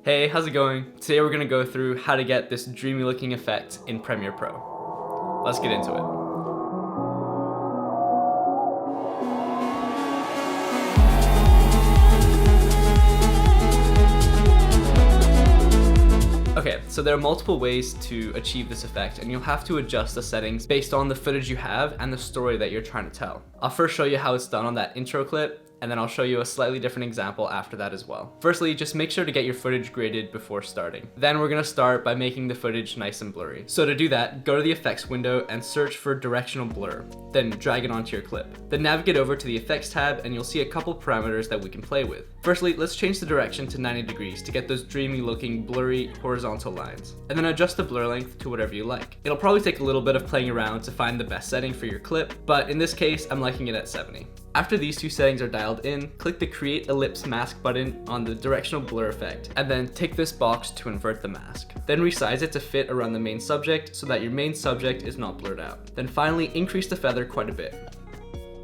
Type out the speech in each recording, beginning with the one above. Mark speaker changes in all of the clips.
Speaker 1: Hey, how's it going? Today we're gonna go through how to get this dreamy looking effect in Premiere Pro. Let's get into it. Okay, so there are multiple ways to achieve this effect, and you'll have to adjust the settings based on the footage you have and the story that you're trying to tell. I'll first show you how it's done on that intro clip, and then I'll show you a slightly different example after that as well. Firstly, just make sure to get your footage graded before starting. Then we're gonna start by making the footage nice and blurry. So to do that, go to the effects window and search for directional blur, then drag it onto your clip. Then navigate over to the effects tab and you'll see a couple parameters that we can play with. Firstly, let's change the direction to 90 degrees to get those dreamy looking blurry horizontal lines. And then adjust the blur length to whatever you like. It'll probably take a little bit of playing around to find the best setting for your clip, but in this case, I'm liking it at 70. After these two settings are dialed in, click the Create Ellipse Mask button on the directional blur effect, and then tick this box to invert the mask. Then resize it to fit around the main subject so that your main subject is not blurred out. Then finally, increase the feather quite a bit.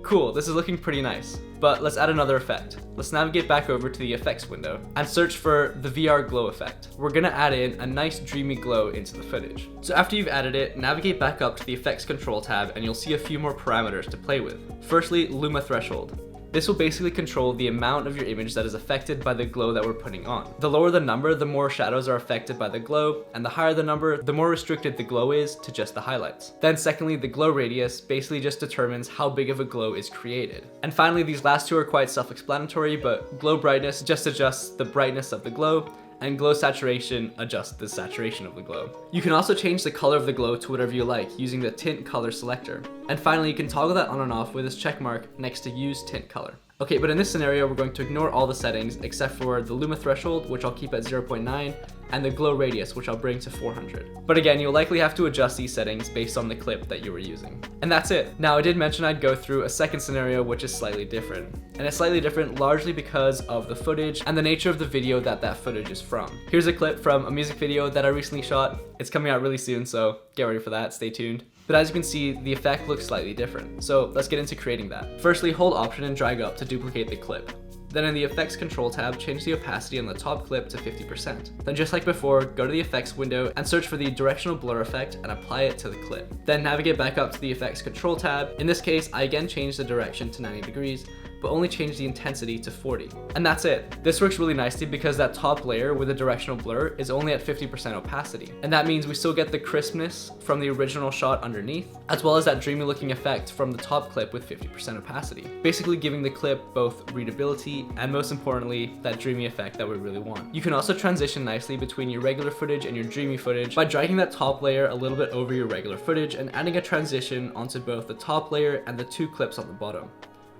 Speaker 1: Cool, this is looking pretty nice, but let's add another effect. Let's navigate back over to the effects window and search for the VR glow effect. We're gonna add in a nice dreamy glow into the footage. So after you've added it, navigate back up to the effects control tab and you'll see a few more parameters to play with. Firstly, luma threshold. This will basically control the amount of your image that is affected by the glow that we're putting on. The lower the number, the more shadows are affected by the glow, and the higher the number, the more restricted the glow is to just the highlights. Then secondly, the glow radius basically just determines how big of a glow is created. And finally, these last two are quite self-explanatory, but glow brightness just adjusts the brightness of the glow, and glow saturation adjusts the saturation of the glow. You can also change the color of the glow to whatever you like using the tint color selector. And finally, you can toggle that on and off with this check mark next to use tint color. Okay, but in this scenario, we're going to ignore all the settings except for the luma threshold, which I'll keep at 0.9, and the glow radius, which I'll bring to 400. But again, you'll likely have to adjust these settings based on the clip that you were using. And that's it. Now, I did mention I'd go through a second scenario, which is slightly different. And it's slightly different largely because of the footage and the nature of the video that footage is from. Here's a clip from a music video that I recently shot. It's coming out really soon, so get ready for that, stay tuned. But as you can see, the effect looks slightly different. So let's get into creating that. Firstly, hold Option and drag up to duplicate the clip. Then in the Effects Control tab, change the opacity on the top clip to 50%. Then just like before, go to the Effects window and search for the Directional Blur effect and apply it to the clip. Then navigate back up to the Effects Control tab. In this case, I again changed the direction to 90 degrees, but only change the intensity to 40. And that's it. This works really nicely because that top layer with the directional blur is only at 50% opacity. And that means we still get the crispness from the original shot underneath, as well as that dreamy looking effect from the top clip with 50% opacity. Basically giving the clip both readability and most importantly, that dreamy effect that we really want. You can also transition nicely between your regular footage and your dreamy footage by dragging that top layer a little bit over your regular footage and adding a transition onto both the top layer and the two clips on the bottom,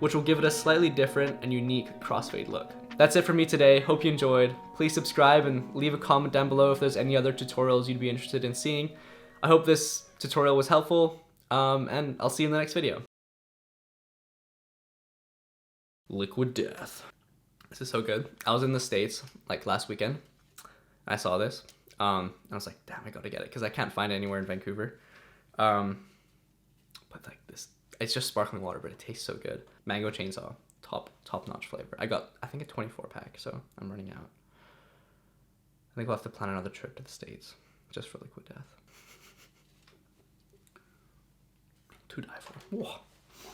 Speaker 1: which will give it a slightly different and unique crossfade look. That's it for me today. Hope you enjoyed. Please subscribe and leave a comment down below if there's any other tutorials you'd be interested in seeing. I hope this tutorial was helpful, and I'll see you in the next video. Liquid Death. This is so good. I was in the States like last weekend. I saw this. I was like, damn, I gotta get it because I can't find it anywhere in Vancouver. But like this, it's just sparkling water, but it tastes so good. Mango chainsaw, top-notch flavor. I got, I think, a 24 pack, so I'm running out. I think we'll have to plan another trip to the States just for Liquid Death. To die for. Whoa.